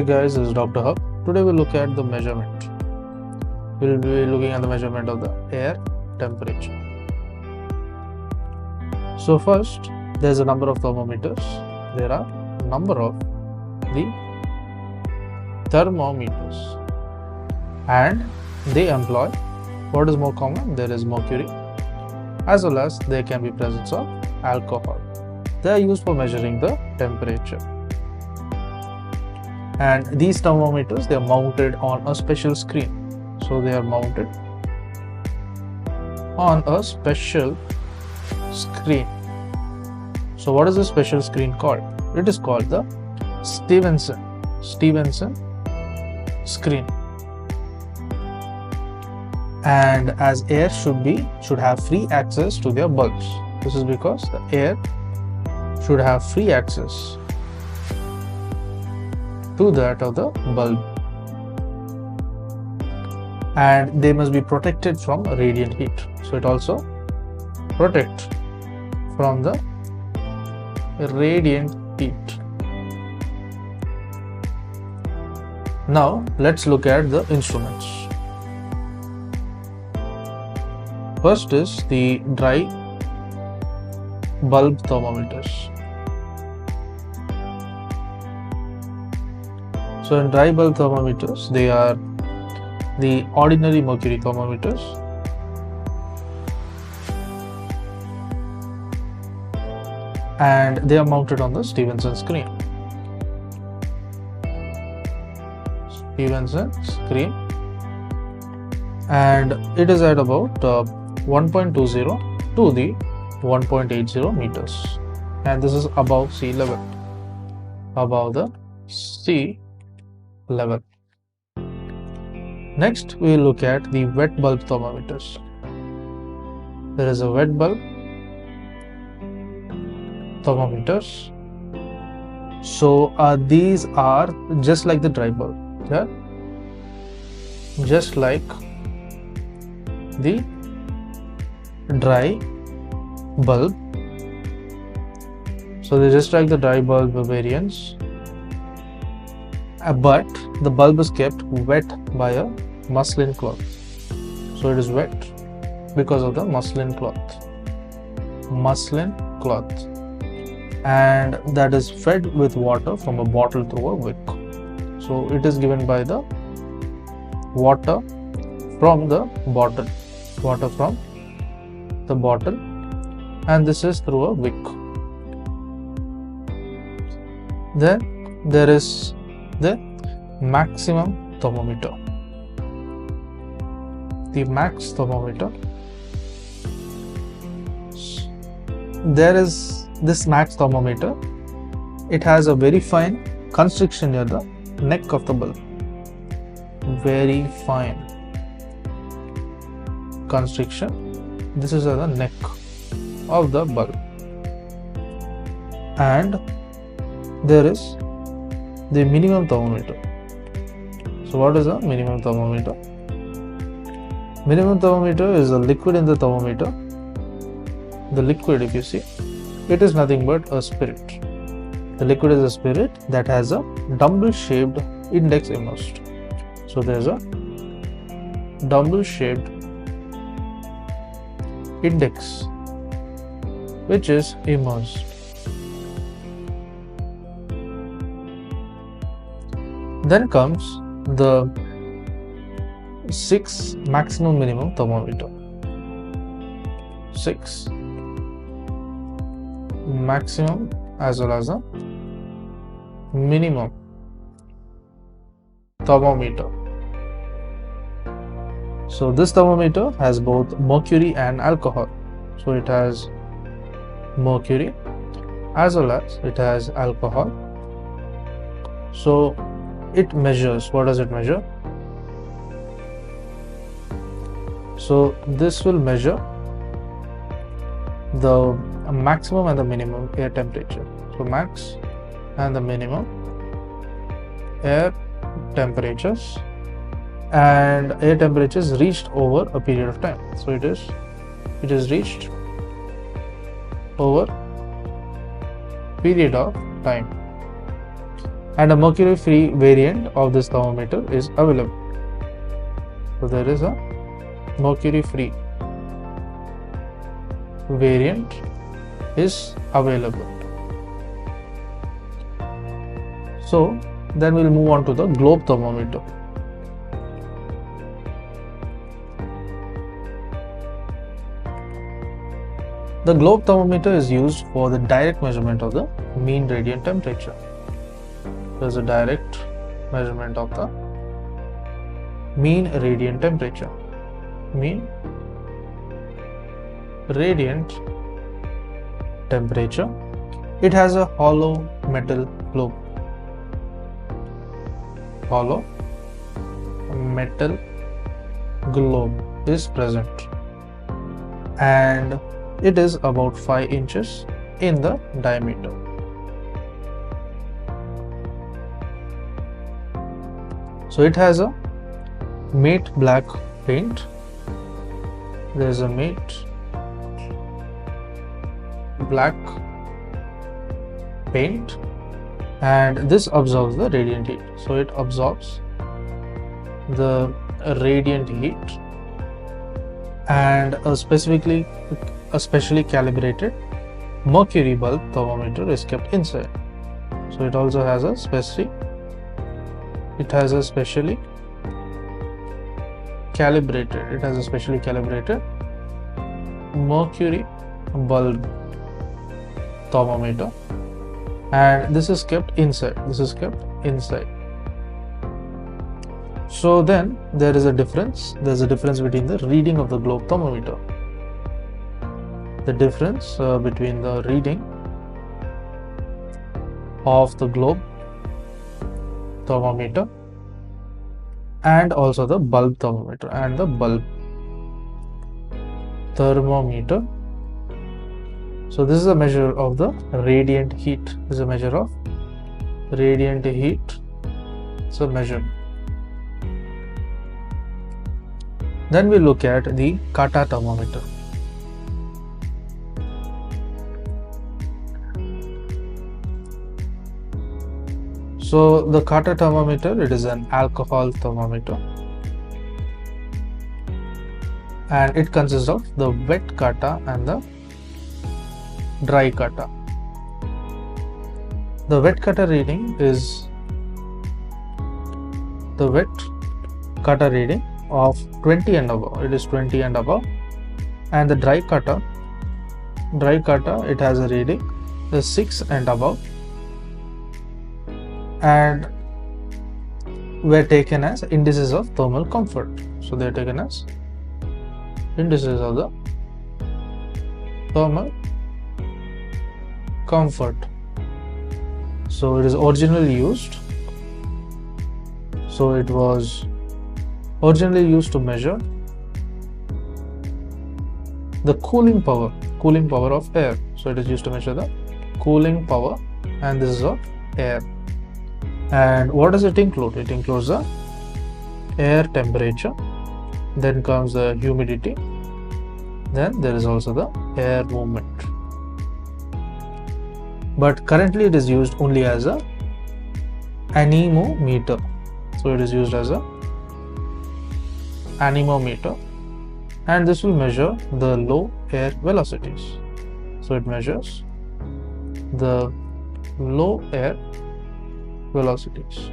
Hey guys, this is Dr. Hub. Today we'll look at the measurement. We'll be looking at the measurement of the air temperature. So first, there's a number of thermometers. There are number of the thermometers, and they employ what is more common. There is mercury, as well as there can be presence of alcohol. They are used for measuring the temperature. And these thermometers, they are mounted on a special screen. So they are mounted on a special screen. So what is the special screen called? It is called the Stevenson screen. And as air should have free access to their bulbs. This is because the air should have free access to that of the bulb, and they must be protected from radiant heat. So it also protects from the radiant heat. Now let's look at the instruments. First is the dry bulb thermometers. So in dry bulb thermometers, they are the ordinary mercury thermometers, and they are mounted on the Stevenson screen. And it is at about 1.20 to the 1.80 meters, and this is above sea level, above the sea level. Next, we will look at the wet bulb thermometers. There is a wet bulb thermometers. So these are just like the dry bulb, yeah, just like the dry bulb. So they're just like the dry bulb variants, but the bulb is kept wet by a muslin cloth. So it is wet because of the muslin cloth, and that is fed with water from a bottle through a wick. So it is given by the water from the bottle, and this is through a wick. Then there is the maximum thermometer. The max thermometer. There is this max thermometer. It has a very fine constriction near the neck of the bulb. Very fine constriction. This is at the neck of the bulb. And there is the minimum thermometer. So what is a minimum thermometer? Minimum thermometer is a liquid in the thermometer. The liquid, if you see, it is nothing but a spirit. The liquid is a spirit that has a dumbbell-shaped index immersed. So there is a dumbbell-shaped index which is immersed. Then comes the 6 maximum minimum thermometer. 6 maximum as well as a minimum thermometer. So this thermometer has both mercury and alcohol. So it has mercury as well as it has alcohol. So it measures, what does it measure? So this will measure the maximum and the minimum air temperature. So max and the minimum air temperatures, and air temperatures reached over a period of time. So it is reached over period of time. and a mercury free variant of this thermometer is available. So there is a mercury free variant is available. So then we'll move on to the globe thermometer. The globe thermometer is used for the direct measurement of the mean radiant temperature. There's a direct measurement of the mean radiant temperature. Mean radiant temperature. It has a hollow metal globe. Hollow metal globe is present, and it is about 5 inches in the diameter. So it has a matte black paint. There is a matte black paint, and this absorbs the radiant heat. So it absorbs the radiant heat, and a specially calibrated mercury bulb thermometer is kept inside. So it also has a specially calibrated mercury bulb thermometer, and this is kept inside. So then there's a difference between the reading of the globe thermometer. The difference between the reading of the globe thermometer and also the bulb thermometer and the bulb thermometer. So this is a measure of the radiant heat. This is a measure of radiant heat. It's a measure. Then we look at the kata thermometer. So the kata thermometer, it is an alcohol thermometer, and it consists of the wet kata and the dry kata. The wet kata reading is the wet kata reading of 20 and above. It is 20 and above, and the dry kata it has a reading is 6 and above, and were taken as indices of thermal comfort. So they are taken as indices of the thermal comfort. So it is originally used. So it was originally used to measure the cooling power of air. So it is used to measure the cooling power, and this is of air. And what does it include? It includes the air temperature, then comes the humidity, then there is also the air movement. But currently it is used only as a anemometer. So it is used as a anemometer, and this will measure the low air velocities. So it measures the low air velocities.